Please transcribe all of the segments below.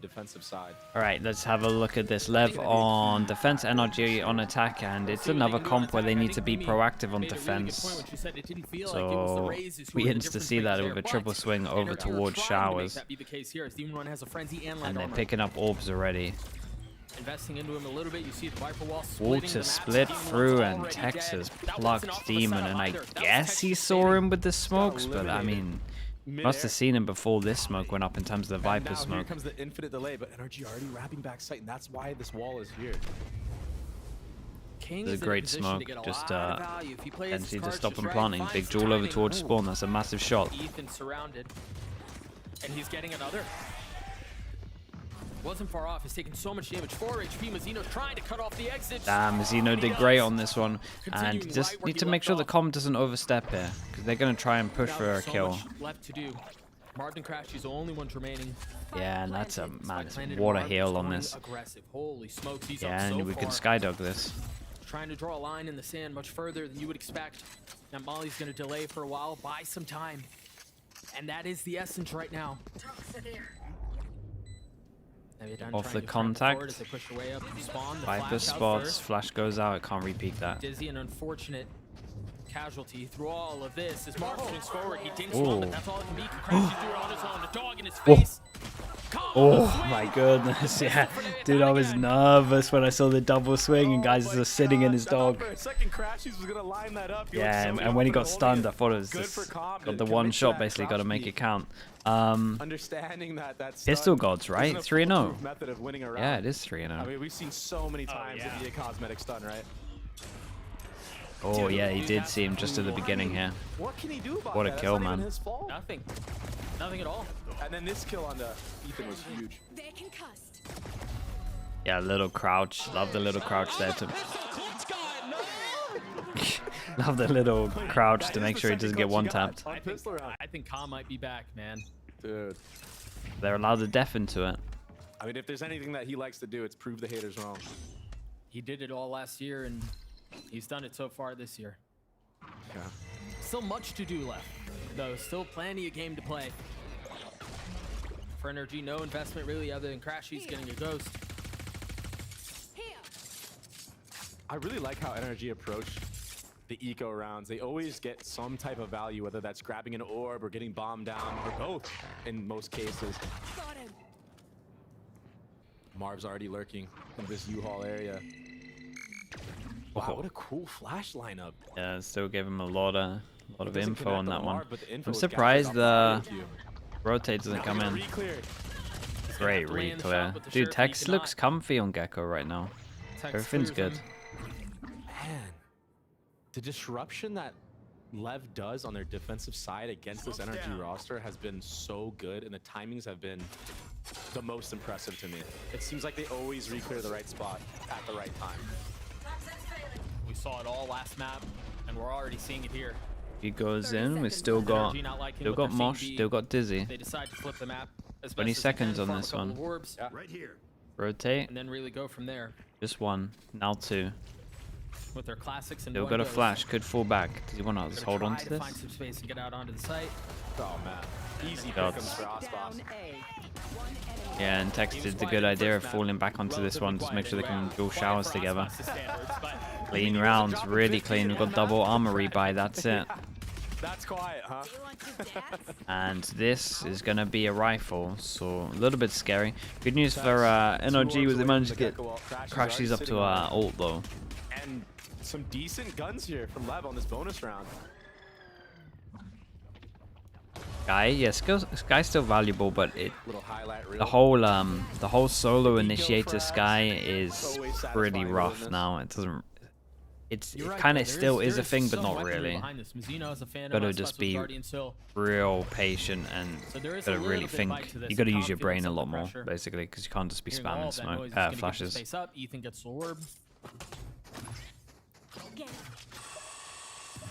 defensive side. All right, let's have a look at this. Lev on defense, NRG on attack, and it's another comp where they need to be proactive on defense. So begins to see that with a triple swing over towards showers, and they're picking up orbs already. Investing into him a little bit, you see the Viper wall Water split through, and Texas plucked Demon, and I guess he saw him with the smokes, but I mean, must have seen him before this smoke went up in terms of the Viper smoke. Here comes the infinite delay, but NRG already wrapping back sight, and that's why this wall is here. It's a great smoke, just tendency to stop him planting. Big jewel over towards spawn, that's a massive shot. Ethan surrounded, and he's getting another. Wasn't far off. He's taking so much damage. 4 HP. Mazzino's trying to cut off the exit. Damn, Mazzino did great on this one. And just need to make sure the comm doesn't overstep here, because they're going to try and push for a kill. Left to do. Marvin Crash is the only one remaining. Yeah, and that's a massive water heal on this. Holy smokes, he's Yeah, and we can skydog this. Trying to draw a line in the sand much further than you would expect. Now Molly's going to delay for a while, buy some time. And that is the essence right now. Off the contact. Viper spots, flash goes out, it can't repeat that. Dizzy, an unfortunate casualty through all of this. As Mark swings forward, he didn't swim, but that's all it can be. Crashes through it on his own. The dog in his face. Oh my goodness, yeah. Dude, I was nervous when I saw the double swing and guys are sitting in his dog. Yeah, and when he got stunned, I thought it was just got the one shot, basically got to make it count. Pistol gods, right? 3-0. Yeah, it is 3-0. I mean, we've seen so many times the cosmetic stun, right? Oh yeah, he did see him just at the beginning here. What can he do about What a kill, man. Nothing. Nothing at all. And then this kill on the Ethan was huge. Yeah, little crouch. Love the little crouch there to love the little crouch to make sure he doesn't get one tapped. I think Khan might be back, man. Dude. They're allowed to def into it. I mean, if there's anything that he likes to do, it's prove the haters wrong. He did it all last year, and he's done it so far this year. Yeah. Still much to do left, though. Still plenty of game to play. For NRG, no investment really other than Crashy's getting a ghost. I really like how NRG approach the eco rounds. They always get some type of value, whether that's grabbing an orb or getting bombed down, or both in most cases. Marv's already lurking in this U-Haul area. Wow, what a cool flash lineup. Yeah, still gave him a lot of info on that one. I'm surprised the rotate doesn't come in. Great re-clear. Dude, Tex looks comfy on Gecko right now. Everything's good. Man, the disruption that LEV does on their defensive side against this NRG roster has been so good, and the timings have been the most impressive to me. It seems like they always re-clear the right spot at the right time. We saw it all last map, and we're already seeing it here. He goes in, we still got Mosh, still got Dizzy. They decide to flip the map. 20 seconds on this one. Right here. Rotate. And then really go from there. Just one, now two. With their classics and still got a flash, could fall back. Does he want to just hold on to this? Find some space and get out onto the site. Oh man, easy pick'ems for Osboss. Yeah, and Tex did the good idea of falling back onto this one, just make sure they can dual showers together. Clean rounds, really clean. We've got double armor rebuy, that's it. That's quiet, huh? And this is going to be a rifle, so a little bit scary. Good news for NRG was they managed to get Crashies up to ult though. And some decent guns here from LEV on this bonus round. Sky, yeah, Sky's still valuable, but the whole solo initiator Sky is pretty rough now. It doesn't. It kind of still is a thing, but not really. Gotta just be real patient and gotta really think. You gotta use your brain a lot more, basically, because you can't just be spamming smoke flashes. Ethan gets the orb.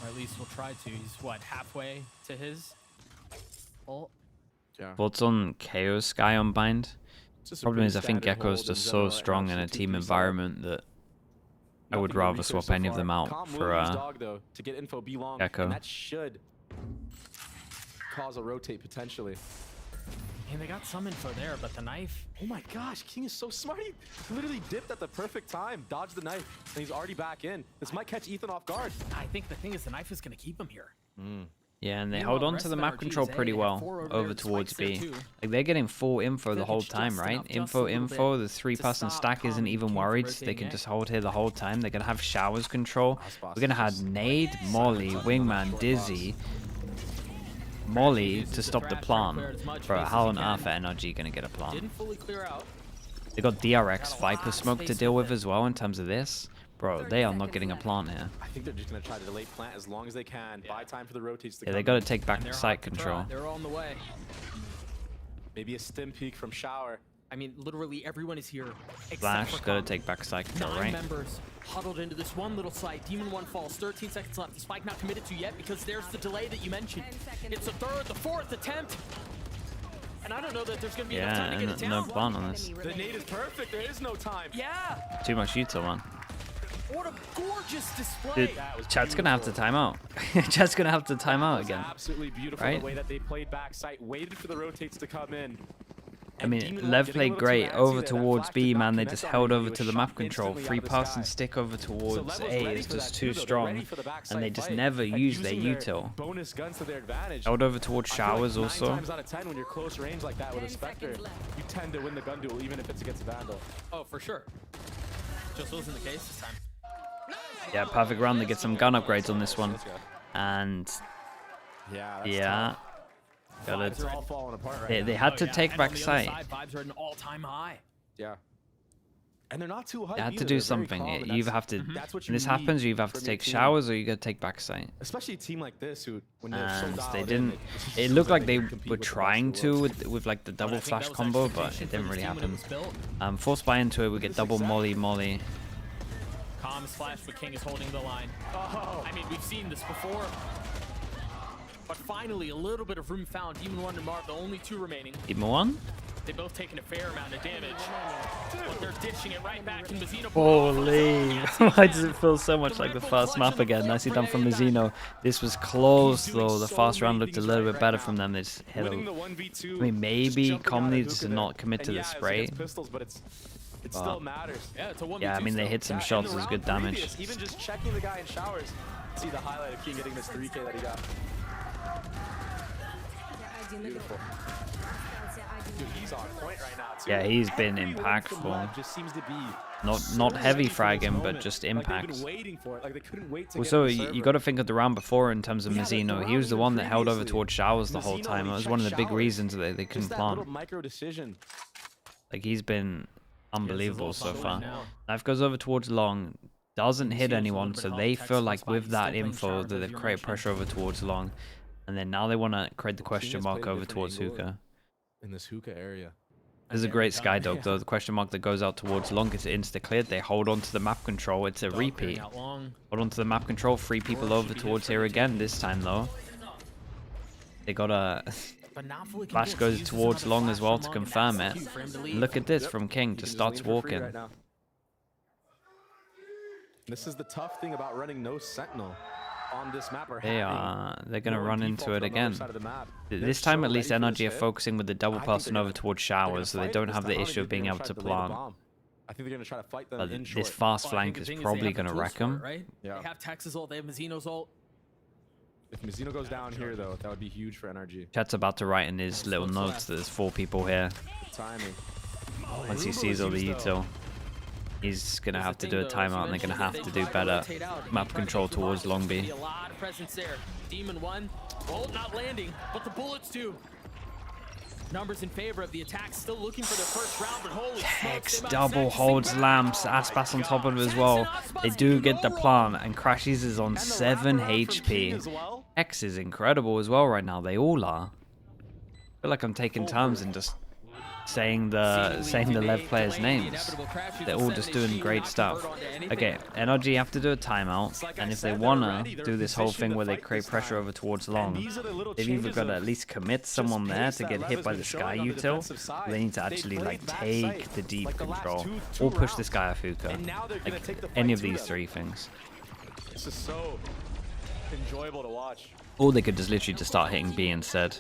Or at least we'll try to. He's what, halfway to his ult? Yeah. Thoughts on KO Sky on bind? Problem is, I think Gecko's just so strong in a team environment that I would rather swap any of them out for Gecko. That should cause a rotate potentially. And they got some info there, but the knife. Oh my gosh, King is so smart. He literally dipped at the perfect time, dodged the knife, and he's already back in. This might catch Ethan off guard. I think the thing is the knife is going to keep him here. Yeah, and they Meanwhile, hold the on rest to the of map NRG control is A. pretty They have well 4 over over there, towards Spike's there B. too. Like they're getting full info the They whole could time, just right? enough, just a Info, little info. bit The to 3-person stop stack isn't Kong even from worried. They rotating can A. just hold here the whole time. They're gonna have showers control. Boss We're gonna is have just Nade, Molly, Wingman, Dizzy, Molly to stop the plant. Bro, how on earth are NRG gonna get a plant? Didn't fully clear out. They got DRX Viper smoke to deal with as well in terms of this. Bro, they are not getting a plant here. I think they're just going to try to delay plant as long as they can. Buy time for the rotates to Yeah, come they got to in. take back And they're site hot to control. try. They're on the way. Maybe a stim peek from Shower. I mean, literally everyone is here. Flash, except for got to Kong. take back site control, 9 right? members huddled into this one little site. Demon 1 falls. 13 seconds left. The spike not committed to yet because there's the delay that you mentioned. It's the third, the fourth attempt. And I don't know that there's going to be enough Yeah, time to get it and no down. plant on this. The nade is perfect. There is no time. Yeah. Too much util, man. What a gorgeous display. Dude, chat's gonna have to time out. Chat's gonna have to time out again. Absolutely beautiful Right? the way that they played back site, waited for the rotates to come in. I mean, Lev played great over towards B, man. They just held over to the map control. Free pass and stick over towards A is just too strong, and they just never use their util. Bonus guns to their advantage. Held over towards I feel like showers 9 also. times out of 10 when you're close range like that with a Spectre, you tend to win the gun duel even if it's against a Vandal. Oh, for sure. Just wasn't the case this time. Yeah, perfect round. They get some gun upgrades on this one, and Yeah, that's yeah, tough. got Vibes are it. all falling apart right They now. had to yeah, take and back on the other site. side, vibes are at an all-time high. Yeah. And they're not too high. They had to do something. You either have to. That's what When this you happens, need you either have to from your take team. showers or you gotta take back site. Especially a team like this who, when they're so And dialed they in, didn't. just It feels looked like they can compete were with the best trying in the to world. with like the double I think flash that was combo, expectation but it for didn't this really team when it happen. was built. Force buy into it. We get double molly molly. Comms flash, but King is holding the line. Oh. I mean, we've seen this before. But finally, a little bit of room found. Demon 1 and Marv, the only 2 remaining. Even one. They both taken a fair amount of damage. But they're dishing it right back in Mazzino. Holy! Why does it feel so much like the first map again? Nicely done from Mazzino. This was close though. The first round looked a little bit better from them. They just hit Winning a. the 1v2, I mean, maybe just jumping Com out of needs to hookah not there. commit to And the yeah, it was spray. against pistols, but it still matters. Yeah, it's a 1v2 Yeah, I mean they still. hit some Yeah, shots. in It was the good round damage. previous, even just checking the guy in showers. See the highlight of King getting this 3K that he got. Beautiful. Dude, he's on point right now too. Yeah, he's been Everyone from impactful. Lev just seems to be Not so heavy ready for this fragging, but moment. just Like they've been impacts. waiting for it. Like they couldn't wait to Also, get on the you server. got to think of the round before in terms of Yeah, like the Mazzino. He round was the even one that held over previously. towards showers the whole Mazzino, time. he It was checked one of the big showers. reasons that they Just couldn't that plant. little micro decision. Like he's been unbelievable so all far. right now. Knife goes over towards long, doesn't hit Mazzino's a anyone, little so bit they help. feel Texas like spot, with he's that still playing info showers, that as they've you created mentioned. pressure over towards long, and then now they want to create the question has mark played a over different towards angle hookah. In this hookah area. This is a great skydog though. The question mark that goes out towards long is insta cleared. They hold on to the map control. It's a Dog repeat. clearing out long. Hold on to the map control. 3 people over towards here again. This time though, they got a. But not fully Flash convinced. goes Uses towards another long flash as well from to long, and confirm that's it. cue for him to leave. Look at this Yep. from King. You Just can starts lean for free walking. right now. This is the tough thing about running no sentinel on this map. They're gonna run into it again. This so time at least ready for this NRG are hit. focusing with the double I think person they're over gonna- towards they're gonna showers, so they fight don't this have the time. issue of being They're able gonna to try delay the plant. bomb. I think they're gonna try to fight them But in this short. fast Well, I flank think is the thing they probably have the gonna tools wreck for it, them. right? Yeah. They have Texas ult, they have Mazzino's ult. If Mazzino goes down here though, that would be huge for NRG. Chat's about to write in his little notes that there's 4 people here. Good timing. Once he Brutal sees all the use, though. util, he's gonna Here's have the to do a thing, though, as you timeout, and they're gonna mentioned, have if to they do try better rotate out, if they map try to control get through towards Marv, long there's gonna B. be a lot of presence there. Demon 1, ult not landing, but the bullets do. Numbers in favor of the attack, still looking for their first round, but holy smokes, Hex they might double snatch this thing holds back. lamps, Aspas on top of it as well. They do get the plant, and Crashies is on And the 7 wraparound from King HP. as well. Hex is incredible as well right now. They all are. I feel like I'm taking turns and just saying the Lev players' names. They're all just doing great stuff. Okay, NRG have to do a timeout, and if they wanna do this whole thing where they create pressure over towards long, they've either got to at least commit someone there to get hit by the sky util, or they need to actually like take the deep control, or push this guy off hookah. Like any of these 3 things. This is so enjoyable to watch. Or they could just literally just start hitting B instead.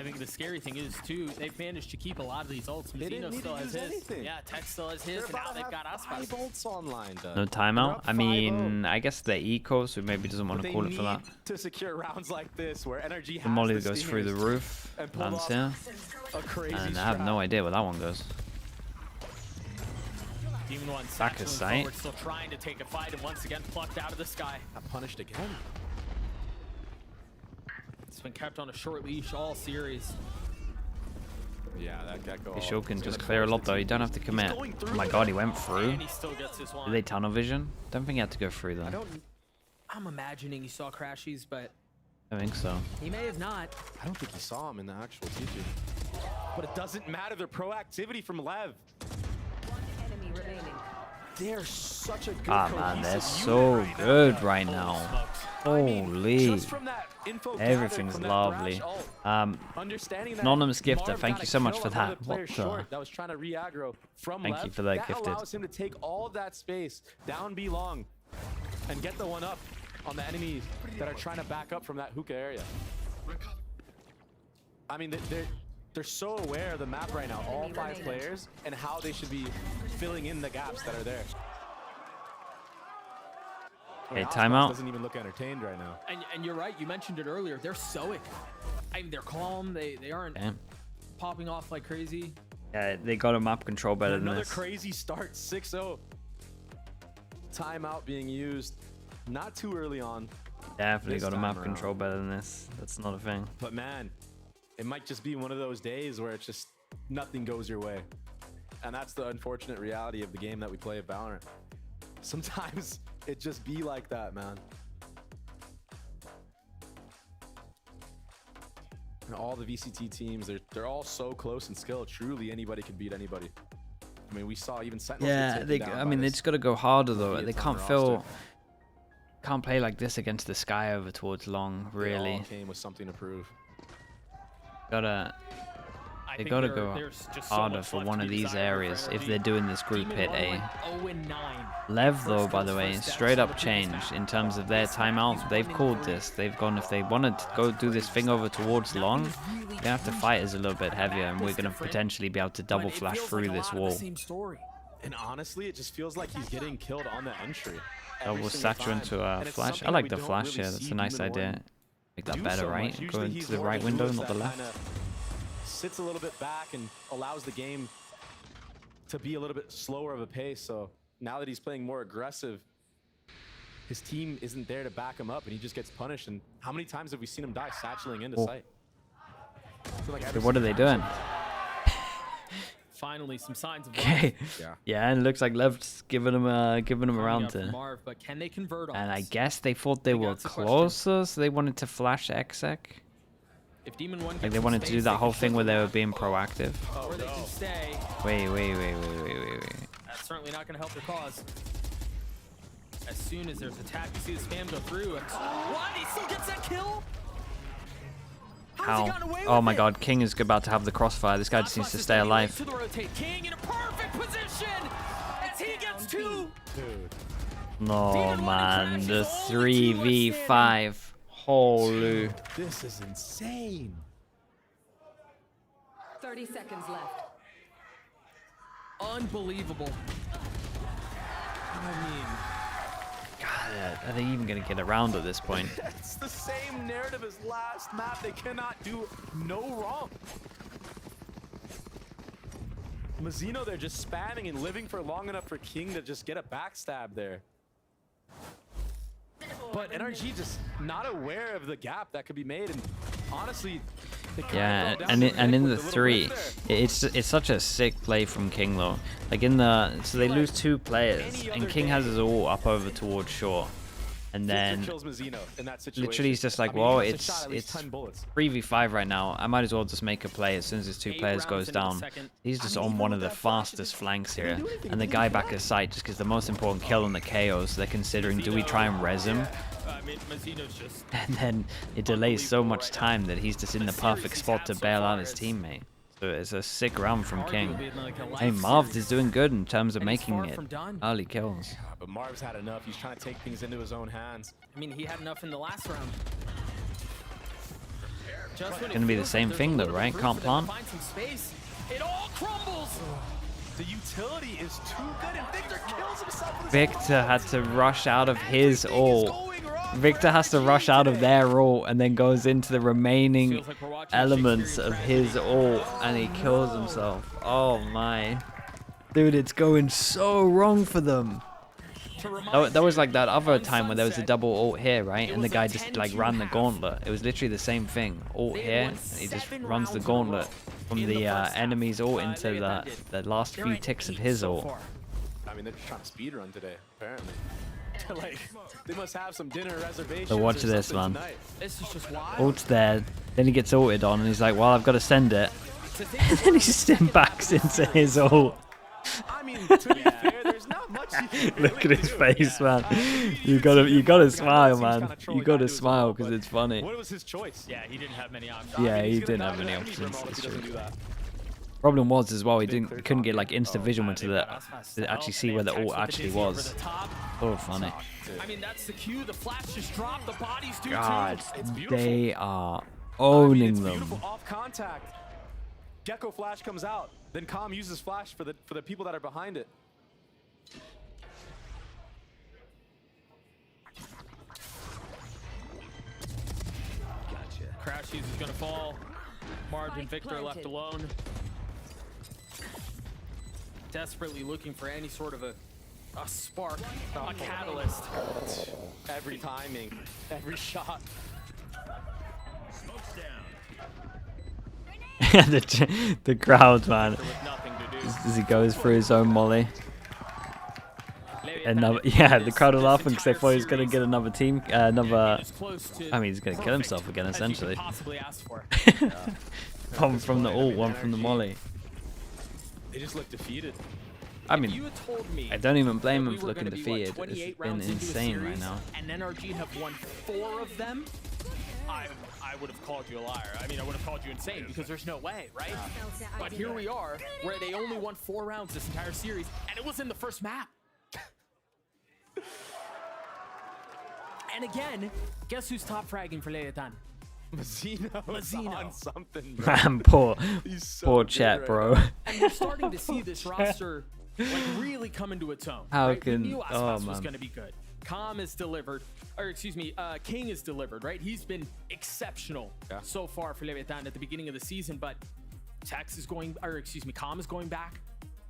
I think the scary thing is too, they've managed to keep a lot of these ults. Mazino still has his. Anything. Yeah, Tech still has his, and now they've got us. 5 ults online. No timeout. I mean, I guess they're eco, so maybe doesn't want to call it for that. To secure rounds like this, where NRG The molly goes through the roof, lands here, and I have no idea where that one goes. Demon One Back of sight. still trying to take a fight, and once again plucked out of the sky. Got punished again. It's been kept on a short leash all series. Yeah, that Gecko. Bisho can just clear a lot though. You don't have to commit. Oh my god, he went through. And he still gets this one. Did they tunnel vision? Don't think he had to go through though. I'm imagining he saw Crashies, but I think so. he may have not. I don't think he saw him in the actual TG. But it doesn't matter. Their proactivity from Lev. One enemy remaining. They're such a good Man, they're so good right now. Holy. Everything's lovely. Anonymous gifter, thank you so much for that. What the? That was trying to re-aggro from Thank Lev. you for that gifted. Allows him to take all of that space down B long and get the one up on the enemies that are trying to back up from that hookah area. I mean, they're so aware of the map right now, all 5 players, and how they should be filling in the gaps that are there. Okay, timeout. Doesn't even look entertained right now. And you're right, you mentioned it earlier. They're stoic. I mean, they're calm. They aren't popping off like crazy. Yeah, they got a map control better than Another this. crazy start, 6-0. Timeout being used not too early on. Definitely this got a time map around. control better than this. That's not a thing. But man, it might just be one of those days where it's just nothing goes your way. And that's the unfortunate reality of the game that we play at Valorant. Sometimes it just be like that, man. And all the VCT teams, they're all so close in skill. Truly, anybody can beat anybody. I mean, we saw even Sentinels get taken down I by mean, they this just got to go harder though. They Leviatán can't can't play like this against the sky over towards long. They Really, all came with something to prove. They gotta go harder for one of these areas if they're doing this group hit A. Lev though, by the way, straight up change in terms of their timeout. They've called this. They've gone, if they wanted to go do this thing over towards long, they have to fight us a little bit heavier, and we're gonna potentially be able to double flash through this wall. And honestly, it just feels like he's getting killed on the entry. Double satchel into a flash. I like the flash here. That's a nice idea. Make that better, right? Go into the right window, not the left. Sits a little bit back and allows the game to be a little bit slower of a pace. So now that he's playing more aggressive, his team isn't there to back him up, and he just gets punished. And how many times have we seen him die satcheling into sight? Like What are they doing? Finally, some signs of Okay. Yeah, and it looks like Lev's giving him around to to. Marv, but can they convert on And I this? guess they thought they were closer, so they wanted to flash exec. If Demon One Like gets they some wanted to space, do they that whole can thing where they were shift being around, proactive. or they can stay. Wait. That's certainly not going to help their cause. As soon as there's attack, you see the spam go through. And what? He still gets that kill? How's he gotten away Oh with my it? god, King is about to have the crossfire. This guy just needs to stay alive. To the rotate. King in a perfect position as he gets 2. No man, the 3v5. Holy. This is insane. 30 seconds left. Unbelievable. I mean, God, are they even going to get around at this point? it's the same narrative as last map. They cannot do no wrong. Mazino, they're just spamming and living for long enough for King to just get a backstab there. But NRG just not aware of the gap that could be made, and honestly, they Yeah, and in the 3, it's such a sick play from King though. Like so they lose 2 players, and King has his all up over towards short, and then literally he's just like, well, it's 3v5 right now. I might as well just make a play as soon as his 2 players goes down. He's just on one of the fastest flanks here, and the guy back his side just gets the most important kill on the KO. So they're considering, do we try and res him? And then it delays so much time that he's just in the perfect spot to bail out his teammate. So it's a sick round from King. Hey, Marv is doing good in terms of making it early kills. But Marv's had enough. He's trying to take things into his own hands. I mean, he had enough in the last round. Just when it Gonna be the feels same like thing there's though, a little right? bit of Can't room for them to plant. find some space. It all crumbles. The utility is too good, and Victor kills himself. With Victor had to rush out of his ult. Victor has to rush out of their ult and then goes into the remaining Feels like we're watching a elements of Shakespearean his tragedy. ult, and he kills himself. Oh my. Dude, it's going so wrong for them. That was like that other time where there was a double ult here, right? And the guy just like ran the gauntlet. It was literally the same thing. Ult here, and he just runs the gauntlet from the enemy's ult into the last few ticks of his ult. I mean, they're just trying to speed run today, apparently. Like, they must have some dinner reservations. So watch or this, something man. tonight. This is just wild. Ult's there, then he gets ulted on, and he's like, well, I've got to send it. And then he stim backs into his ult. I mean, to be fair, there's not much you can really Look at his do. face, man. You gotta smile, man. You gotta smile because it's funny. What was his choice? Yeah, he didn't have many options. Yeah, I mean, he he's gonna didn't have die to any enemy options. remote if It's he doesn't true. do that. Problem was as well, he couldn't get like insta vision Oh, to actually see where the ult actually was. So funny. I mean, that's the cue. The flash just dropped. The bodies do God, too. It's beautiful. they are I mean, owning it's them. beautiful off contact. Gecko flash comes out. Then Calm uses flash for the people that are behind it. Crash Hughes is gonna fall. Marge and Spike Victor left planted. alone. Desperately looking for any sort of a spark, a catalyst. Every timing, every shot. the crowd, man. With nothing to do. As he goes through his own molly. Another, yeah, the crowd are laughing because they thought he was gonna get another team, another. I mean, he's gonna kill himself again, essentially. Possibly asked for. One from the ult, one from the molly. They just look defeated. I You mean, had told me I don't even blame that him we for were looking gonna be, what, defeated. 28 It's been rounds into a insane right series, now. And NRG have won 4 of them. I would have called you a liar. I mean, I would have called you insane because there's no way, right? But here we are, where they only won 4 rounds this entire series, and it was in the first map. And again, guess who's top fragging for Leviatán? Mazino's Mazzino. on something, bro. Man, poor He's so poor good chat, right bro. now. And we're starting to see this roster like really come into its own. How right? can- we knew oh, Aspas was man. going to be good. Calm is delivered, or excuse me, King is delivered, right? He's been exceptional so far for Leviatán at the beginning of the season, but Tex is going, or excuse me, Calm is going back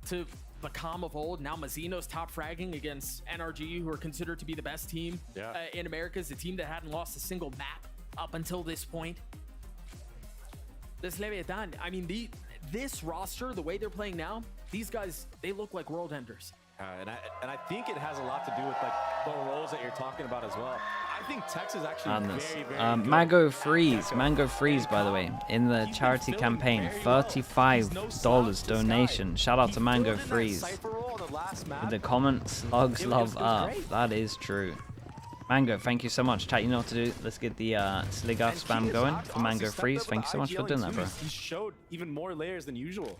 to the Calm of old. Now Mazzino's top fragging against NRG, who are considered to be the best team in America. It's a team that hadn't lost a single map up until this point. This Leviatán, I mean, this roster, the way they're playing now, these guys, they look like world enders. And I think it has a lot to do with like the roles that you're talking about as well. I think Tex is actually Madness. very, very good. Mango Freeze, by the way, in the charity campaign, $35 donation. Shout out to Mango Freeze. In the comments, slugs love up. That is true. Mango, thank you so much. Chat, you know what to do. Let's get the Sligar spam going for Mango Freeze. Thank you so much for doing that, bro. He showed even more layers than usual.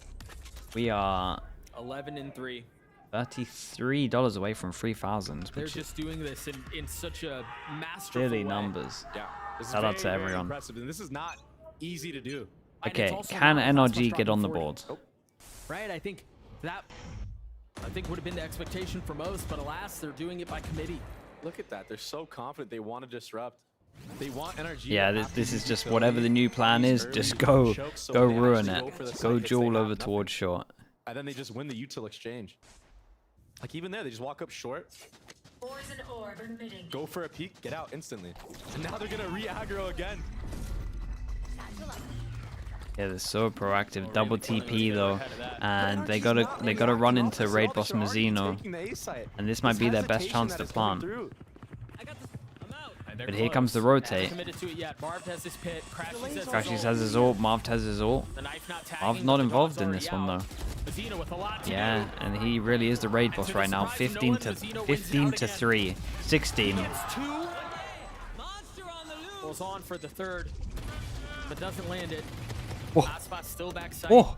We are 11-3. $33 away from 3,000, They're which is just doing this in such a masterful silly way. numbers. Yeah. This is Shout out very, to very everyone. impressive, and this is not easy to do. And it's Okay, also can not Aspas NRG get dropping on the 40. board? Right, I think would have been the expectation for most, but alas, they're doing it by committee. Look at that. They're so confident. They want to disrupt. They want NRG. Yeah, to this, have this to is use just utility, whatever the new plan use is. early Just go choke, so go when they ruin actually it. go for the Go site hits, they duel have over nothing. towards short. And then they just win the util exchange. Like even there, they just walk up short, go for a peek, get out instantly. And now they're gonna re-aggro again. Yeah, they're so proactive. Double TP though, and they gotta run into raid boss Mazzino, and this might be their best chance to plant. And they're But here close. comes the rotate. Committed to it yet. Marv has his pit. Crashes has his ult. Marv has his ult. The knife not tagging, Marv's but not the involved dog's in already this one out. though. Mazzino with a lot to Yeah, do. and he really is the raid And boss to the right now. surprise of no 15 one, to Mazzino wins it out 3, 16. Gets 2. Goes on for the 3rd, but doesn't land it. Whoa. Aspas still backside. Whoa!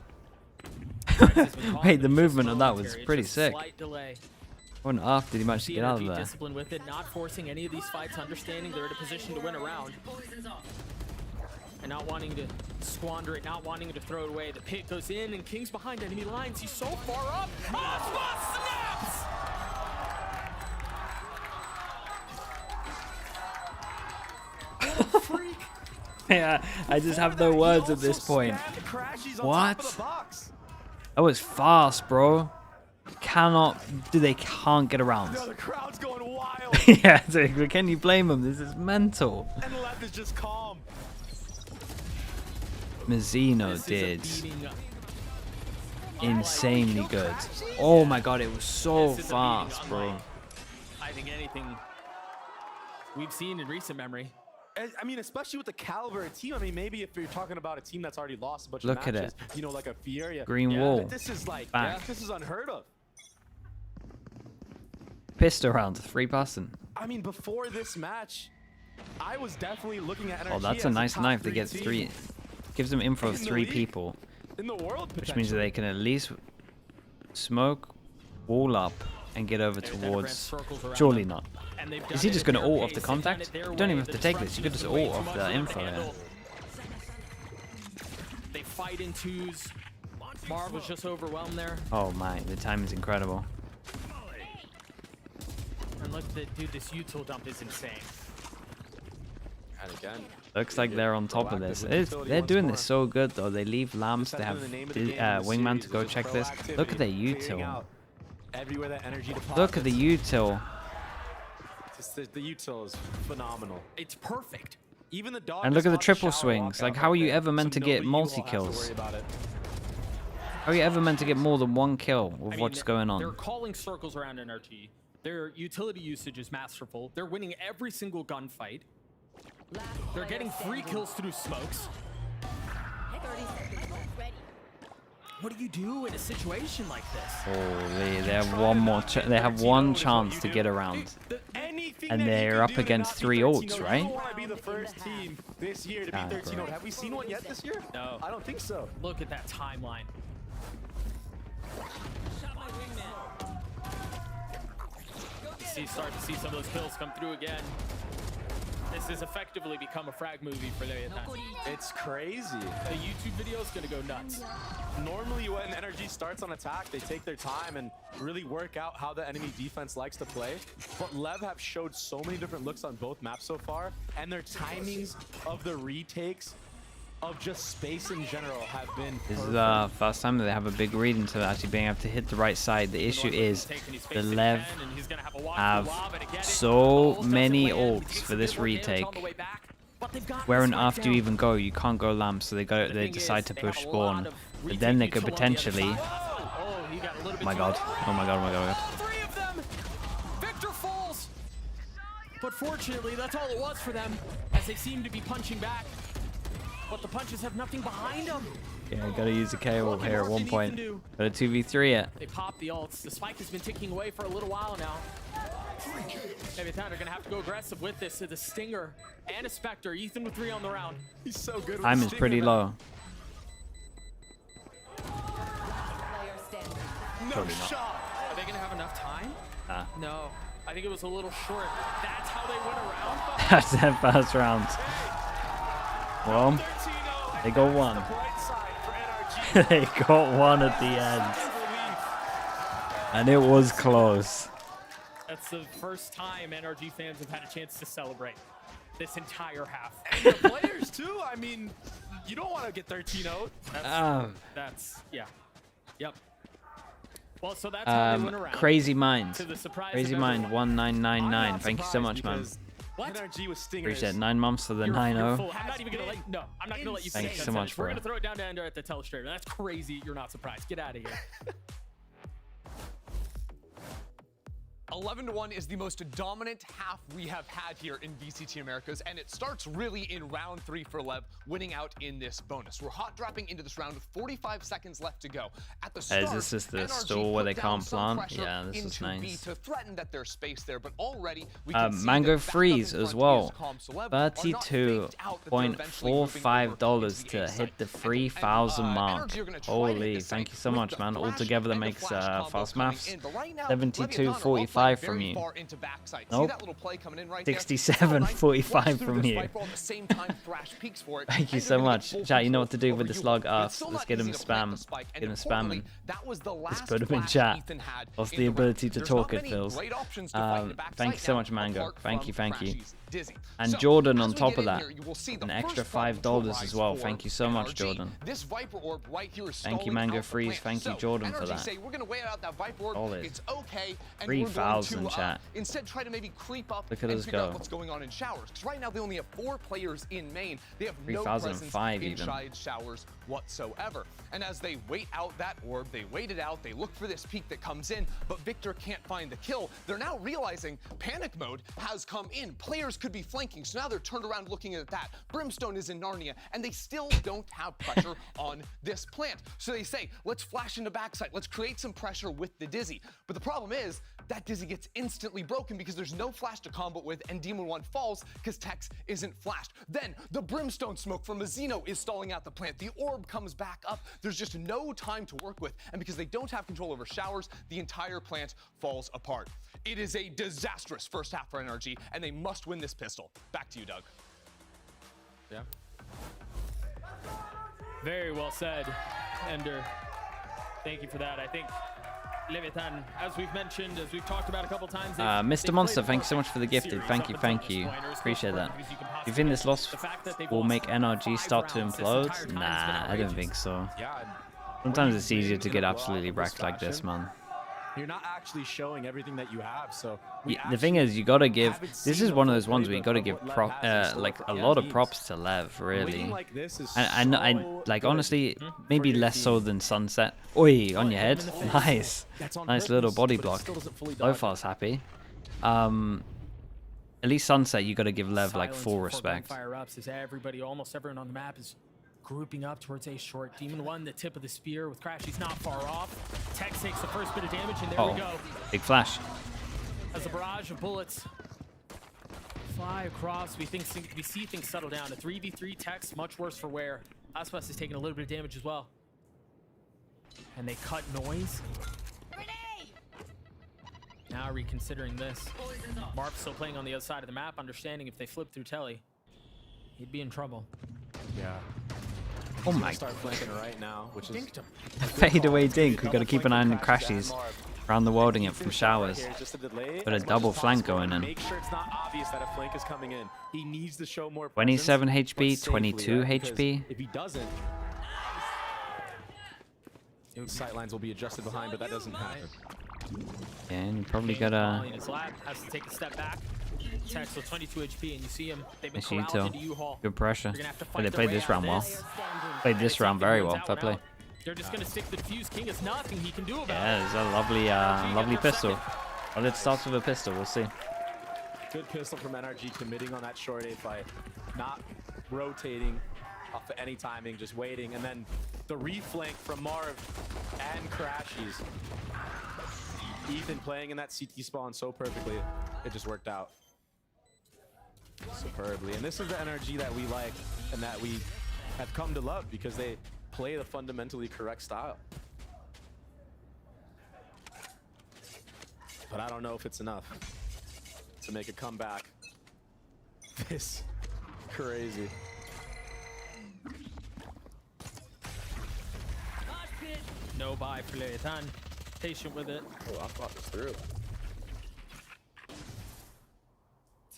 Wait, the movement of that was pretty sick. Slight delay. What on earth did he manage to See get out of NRG there? discipline with it, not forcing any of these fights, understanding they're in a position to win a round. and not wanting to squander it, not wanting to throw it away. The pick goes in, and King's behind enemy lines. He's so far up. Asma snaps! What a freak! Yeah, I just have no words at this point. What? That was fast, bro. They can't get around. No, the crowd's going wild. Yeah, so can you blame them? This is mental. And LEV is just calm. Mizzino did insanely good. Oh my god, it was so fast, bro. I think anything we've seen in recent memory. I mean, especially with the caliber of team. I mean, maybe if you're talking about a team that's already lost a bunch Look of at matches, it. you know, like a Fieria. Green wall. But this is like, Back. this is unheard of. Pissed around, 3-passing. I mean, before this match, I was definitely looking at NRG. Oh, that's a as nice top knife to 3 get team 3. Gives them info of in the 3 league, people, in the world, which means that they can at least smoke, wall up, and get over There's towards. circles around Surely them. not. And they've Is done he it just at going to their ult off the pace. They've done contact? it their You don't even way. have to The take this. You could just disruption ult is off way the too much info for them to there. handle. They fight in twos. Marv was just overwhelmed there. Oh my, the time is incredible. And look, dude, this util dump is insane. And again, Looks like they're on top of this. They're doing this so good though. They leave lamps. They have wingman to go check this. Look at the util. everywhere that energy deposits. Look at the util. The util is phenomenal. It's perfect. Even the dog. And look at the just triple caught a shower swings. Like, walkout how are right you there, ever meant so to get nobody you all have to multi-kills? worry about it. How are you ever meant to get more than 1 kill with I mean, what's going They're on? calling circles around NRG. Their utility usage is masterful. They're winning every single gunfight. They're getting free kills through smokes. 30 seconds left. Ready. What do you do in a situation like this? Holy, they have one more. They have one chance to get around. Anything And that you they're can up do to against not be 3 13-0, ults, right? You don't want to be the first team this year to be Ah, 13-0. bro. Have we seen one yet this year? No. I don't think so. Look at that timeline. Start to see some of those kills come through again. This has effectively become a frag movie for Leviatán. It's crazy. The YouTube video is gonna go nuts. Normally when NRG starts on attack, they take their time and really work out how the enemy defense likes to play. But LEV have showed so many different looks on both maps so far, and their timings of the retakes of just space in general have been This is perfect. the first time that they have a big read into actually being able to hit the right side. The issue is the LEV have so many ults for this retake. Where on earth do you even go? You can't go lamp, so they decide to push spawn. But then they could potentially. Oh my god! Oh my god! Oh my god! Oh my god! Three of them. Victor falls. But fortunately, that's all it was for them, as they seem to be punching back. But the punches have nothing behind them. Yeah, gotta use a KO here at one point. Got a 2v3 it. They pop the ults. The spike has been ticking away for a little while now. Leviatán are gonna have to go aggressive with this. The Stinger and a Spectre. Ethan with 3 on the round. He's so good with Time the is pretty stinger, man. low. Player standing. No Totally not. shot. Are they gonna have enough time? Nah. No. I think it was a little short. That's how they win a round. That's their first round. Well, 13-0. they got That's one. the bright side for NRG. they got one at the end. And it was close. That's the first time NRG fans have had a chance to celebrate this entire half. And the players too. I mean, you don't want to get 13-0. That's yeah. Yep. Well, so that's how they went around. Crazy Mind. To the surprise Crazy of Mind everyone. 1999. Thank you so much, man. What? NRG was stingers. Appreciate it. 9 months for the You're 9-0. full. I'm not even gonna let. No, I'm not gonna let you. Thank finish you that so much, sentence. We're bro. gonna throw it down to Ender at the telestrator. That's crazy. You're not surprised. Get out of here. 11-1 is the most dominant half we have had here in VCT Americas, and it starts really in round 3 for LEV, winning out in this bonus. We're hot dropping into this round with 45 seconds left to go. At the start, Is this just the NRG stall where put they down can't some plant? pressure Yeah, this is into B nice. to threaten that there's space there, but already we can see Mango that back up freeze in as front well. is calm, so LEV are not faked out that they're eventually moving over $30.45 towards the to A site. hit the 3,000 mark. NRG are gonna try to hit Holy, the thank site you so with much, the man. flash Altogether that and the makes flash combo fast coming maths. in, but right now, Leviatán are up 72.45 45 from very you. far into backside. Nope. See that little play coming in right there? 67, 45 Flash through from this you. Viper at the same time, Thrash peeks for it, Thank you and so they're gonna much. get full Chat, you know control what to do over with this you. log. But it's still Let's not get him easy to plant spam. the spike, and Get him importantly, spamming. that was the last put him in flash chat. Ethan had What's in the round. ability to There's talk, not it many feels. great options to fight in the backside Thank you so now, much, Mango. apart Thank from you, thank you. Crashy's Dizzy. And So, Jordan as on we top get of in that. here, you will see the An extra first problem to $5 arise as well. for Thank you so much, NRG. Jordan. This Viper orb right here is Thank you, stalling Mango out the Freeze. plant. Thank you, So, Jordan, for NRG that. say we're going to wait out that Viper orb. All is It's okay, and 3,000 we're going to chat. instead try to maybe creep up Look at and us figure go. out what's going on in showers. Because right now they only have 4 players in main. They have no presence 3,005 even. inside showers whatsoever. And as they wait out that orb, they wait it out, they look for this peak that comes in, but Victor can't find the kill. They're now realizing panic mode has come in. Players could be flanking, so now they're turned around looking at that. Brimstone is in Narnia, and they still don't have pressure on this plant. So they say, let's flash into backside, let's create some pressure with the Dizzy. But the problem is, that Dizzy gets instantly broken because there's no flash to combo with, and Demon 1 falls because Tex isn't flashed. Then the Brimstone smoke from Mazino is stalling out the plant. The orb comes back up. There's just no time to work with, and because they don't have control over showers, the entire plant falls apart. It is a disastrous first half for NRG, and they must win this pistol. Back to you, Doug. Yeah. Very well said, Ender. Thank you for that. I think Leviatán, as we've mentioned, as we've talked about a couple times, Mr. Monster, thank you so much for the gifted. Thank you, thank you. Appreciate that. Do you think this loss will make NRG start to implode? Nah, I don't think so. Yeah. Sometimes it's easier to get absolutely wrecked like this, man. You're not actually showing everything that you have, so The thing is, you gotta give. This is one of those ones where you gotta give like a lot of props to Lev, really. And like honestly, maybe less so than Sunset. Oi, on your head, nice, nice little body block. Lofar's happy. At least Sunset, you gotta give Lev like full respect. Fire ups as everybody, almost everyone on the map is grouping up towards a short. Demon 1, the tip of the spear with Crash. He's not far off. Tex takes the first bit of damage, and there we go. Big flash. As a barrage of bullets fly across, we see things settle down. A 3v3 Tex, much worse for wear. Aspas is taking a little bit of damage as well. And they cut noise. Now reconsidering this. Marv still playing on the other side of the map, understanding if they flip through Telly, he'd be in trouble. Yeah. Oh my. Start flanking right now, which is Fade away dink. We gotta keep an eye on the crashes around the worlding it from showers. But a double flank going in. Make sure it's not obvious that a flank is coming in. He needs to show more 27 presence, HP, but safely, 22 right? Because HP. If he doesn't, sightlines will be adjusted behind, but that doesn't happen. Yeah, and you probably gotta. His lap has to take a step back. Tex with 22 HP, and you see him. They've been Nice util. corralled into U-Haul. Good pressure. They're gonna have to But fight they their played way this out round of well. this. Played this round very well. Fair play. They're just gonna stick the defuse. King is nothing he can do about Yeah, it. it's a lovely, lovely pistol. Well, it starts with a pistol. We'll see. Good pistol from NRG, committing on that short A fight, not rotating off of any timing, just waiting, and then the reflank from Marv and Crashies. Ethan playing in that CT spawn so perfectly, it just worked out superbly. And this is the NRG that we like and that we have come to love because they play the fundamentally correct style. But I don't know if it's enough to make a comeback this crazy. No buy for Leviatán. Patient with it. Oh, I thought this through.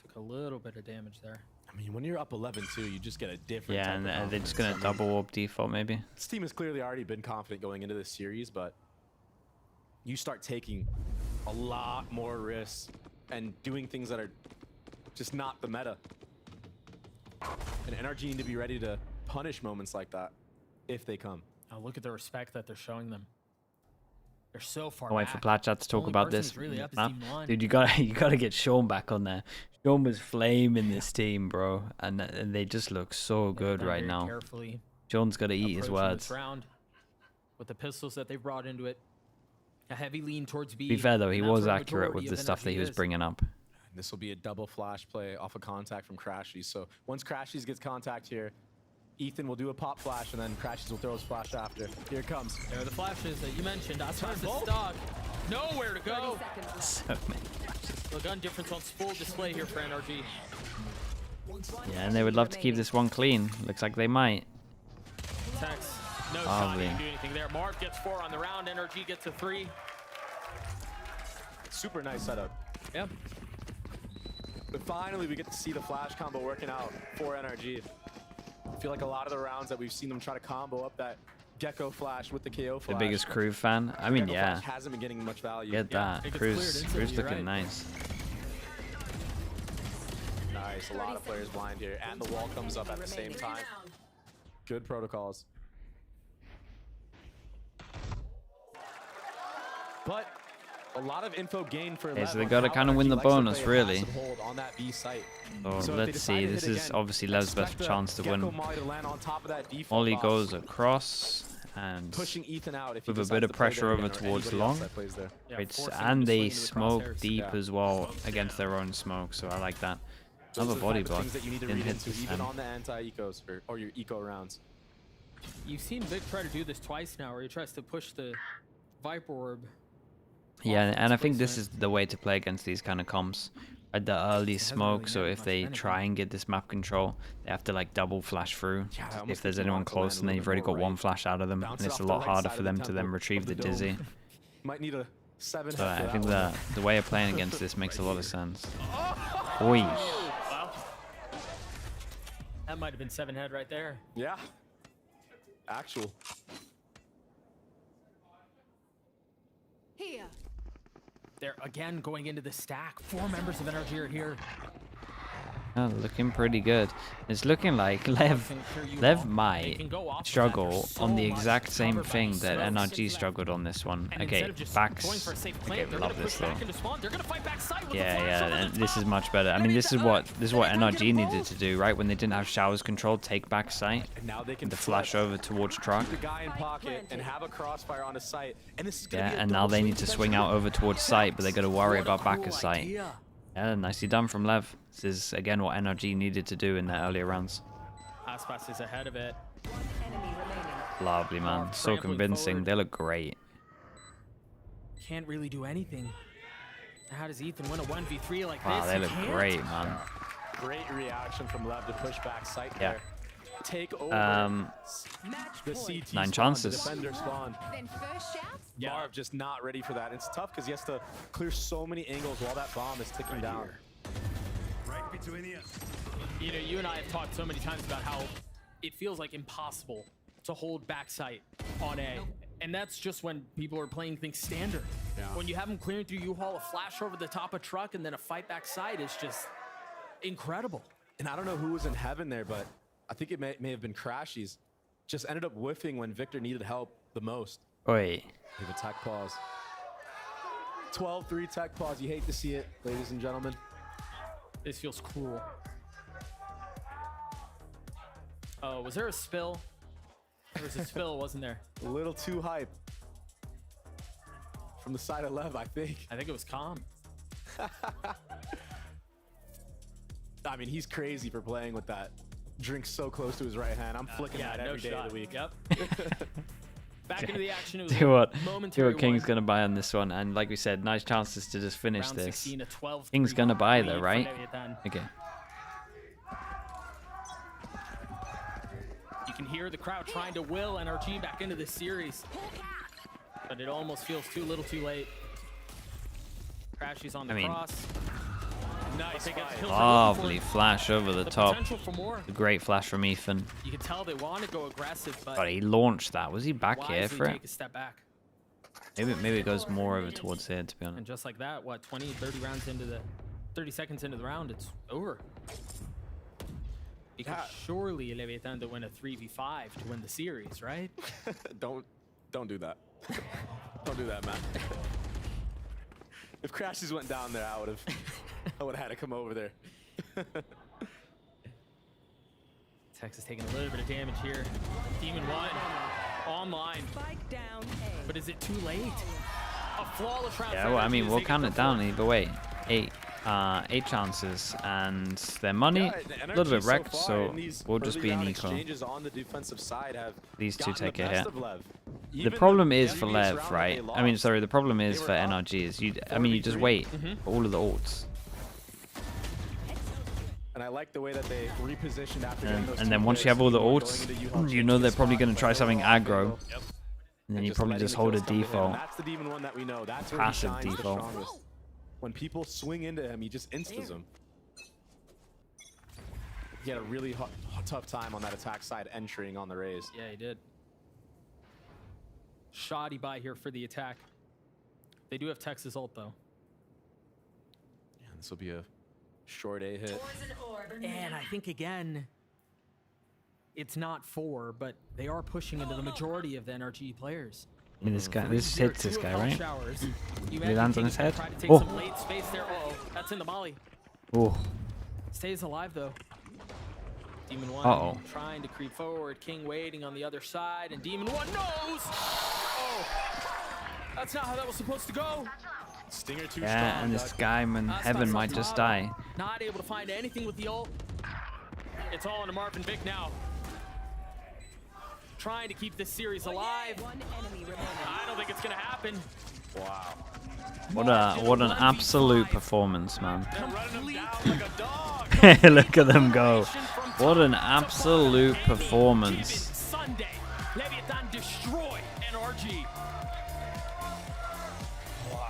Took a little bit of damage there. I mean, when you're up 11-2, you just get a different Yeah, type and of they're just confidence. gonna double warp default maybe. This team has clearly already been confident going into this series, but you start taking a lot more risks and doing things that are just not the meta. And NRG need to be ready to punish moments like that if they come. Now look at the respect that they're showing them. They're so far I'll wait back. for Platchat to talk Only about person this who's really up is map. Team 1. Dude, you gotta get Sean back on there. Sean was flaming this team, bro, and they just look so good Done right very now. Carefully Sean's gotta eat his approaching words. this round with the pistols that they've brought into it. A heavy lean towards B. To be fair though, he and that's was where the accurate with majority the of stuff that he NRG was is. bringing up. And this will be a double flash play off a contact from Crashies. So once Crashies gets contact here, Ethan will do a pop flash, and then Crashies will throw his flash after. Here it comes. There are the flashes that you mentioned. Aspas is dog. Nowhere to go. 30 seconds left. So many. The gun difference on full display here for NRG. Yeah, and they would love to keep this one clean. Looks like they might. Tex, no shot, Probably. he didn't do anything there. Marv gets 4 on the round. NRG gets a 3. Super nice setup. Yep. But finally, we get to see the flash combo working out for NRG. I feel like a lot of the rounds that we've seen them try to combo up that Gecko flash with the KO The flash. biggest crew fan. I mean, Gecko yeah. flash hasn't been getting much value. Get that. it gets Crew's cleared instantly, looking you're right. nice. Nice, a lot of players blind here, and the wall comes up at the same time. Good protocols. But a lot of info gained for Okay, Lev so they on gotta how kinda NRG win the likes to play bonus, a really. passive hold on that B site. So if they let's decide see. to This hit is again, obviously Lev's best expect the chance to Gecko win. Molly to land on top of that default Molly box, goes across and pushing Ethan out if he with a decides bit of to play pressure there over again, or towards anybody else long. that plays there. Yeah, It's, forcing him and to they swing into the smoke crosshairs. deep Yeah. as well against their own smoke, so I like that. Those Another are the body type of block. things that you need to Didn't read hit into, this even time. on the anti-ecos or your eco rounds. You've seen Vic try to do this twice now, where he tries to push the Viper Orb. Yeah, off and I its think this placement. is the way to play against these kind of comps. At the early hasn't smoke, really so meant if much they of try anything. and get this map control, they have to like double flash through. Yeah, I almost If there's think you anyone want it to land close a and then little you've bit already more got one right. flash out of them, Bounce and it it's off a the lot right harder side for of them the to then temple retrieve of the the dome. dizzy. Might need a 7 So head for I that think one. the way of playing against this makes a lot of sense. Oi. Wow. That might have been 7 head right there. Yeah. Actual. Here. They're again going into the stack. 4 members of NRG are here. Oh, looking pretty good. It's looking like Lev might struggle on the exact same thing that NRG struggled on this one. And Okay, instead of just backs. going for a safe Okay, plant, they're love gonna this push though. back into spawn. They're gonna fight backside with the Yeah, flash yeah, over and the this top. is much better. I mean, this is what NRG needed to do, right? When they didn't have showers control, take back sight, And now they can the flash over towards truck. the guy in pocket and have a crossfire on his site. And this is gonna Yeah, be a and now double they swing need to defense swing out over towards sight, but they got to worry What a about back cool of sight. idea. Yeah, nicely done from Lev. This is again what NRG needed to do in their earlier rounds. Aspas is ahead of it. Enemy remaining. Lovely, man. So trampling convincing. forward. They look great. Can't really do anything. How does Ethan win a 1v3 like Wow, this? they He look can't. great, man. great reaction from Lev to push back sight Yeah. there. Take over Match the point. CT 9 spawn, chances. the defender spawn. Then first shout. Yeah. Marv just not ready for that. It's tough because he has to clear so many angles while that bomb is ticking down. You know, you and I have talked so many times about how it feels like impossible to hold back sight on A. And that's just when people are playing things standard. Yeah. When you have them clearing through U-Haul, a flash over the top of truck, and then a fight back sight is just incredible. And I don't know who was in heaven there, but I think it may have been Crashies. Just ended up whiffing when Victor needed help the most. Oi. We have a tech pause. 12-3 tech pause. You hate to see it, ladies and gentlemen. This feels cruel. Oh, was there a spill? There was a spill, wasn't there? A little too hype. From the side of Lev, I think. I think it was calm. I mean, he's crazy for playing with that drink so close to his right hand. I'm flicking that every day of the week. Yep. Back into the action. It was See a what momentary King's one. gonna buy on this one, and like we said, nice chances to just finish Round this. 16, a 12 King's gonna buy though, lead for right? Leviatán. Okay. You can hear the crowd trying to will NRG back into this series, but it almost feels too little too late. Crashies on the I mean, cross. Nice fight. Lovely flash over the top. Potential for more. A great flash from Ethan. You can tell they want to go aggressive, but But he launched that. Was he back here wisely for it? take a step back. Maybe it goes more over towards here, to be And honest. just like that, what, 20, 30 rounds into the 30 seconds into the round, it's over. Because surely Leviatán to win a 3v5 to win the series, right? Don't do that. Don't do that, man. If Crashies went down there, I would have had to come over there. Texas taking a little bit of damage here. Demon 1 online. Spike down A. But is it too late? A flawless round. Yeah, for well, I NRG mean, as we'll they get count the it down fourth. either way. 8 chances, and their money Yeah, a little bit NRG wrecked, far so in these we'll just early be an round eco. exchanges on the defensive side have These two gotten take the a best hit. of Lev. the problem is for Lev, right? I mean, sorry, the problem is for NRG is you just wait for all of the ults. And I like the way that they repositioned after And then once you have all the ults, you know they're probably going to try something aggro. And then you probably just hold a default. That's the demon one that we know. That's where Passive he shines default. the strongest. When people swing into him, he just instas them. He had a really tough time on that attack side entering on the raise. Yeah, he did. Shoddy buy here for the attack. They do have Texas ult though. Yeah, this will be a short A hit. And I think again, it's not 4, but they are pushing into the majority of the NRG players. I mean, this hits this guy, right? He lands on his head. Try to take Oh. some late space there. Uh-oh, that's in the molly. Oh, Stays alive though. Demon 1 Uh-oh. trying to creep forward. King waiting on the other side, and Demon 1 knows. Oh, that's not how that was supposed to go. Stinger too yeah, strong. and this Doug. guy, man, That's Heaven not might something just to die. Not able to find anything with the ult. It's all into Marvin Vick now. Trying to keep this series alive. One enemy remaining. I don't think it's gonna happen. Wow. What an absolute performance, man. They're running him down like a dog. Look at them go. What an absolute performance. Sunday, Leviatán destroy NRG.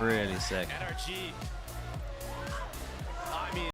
Really sick. NRG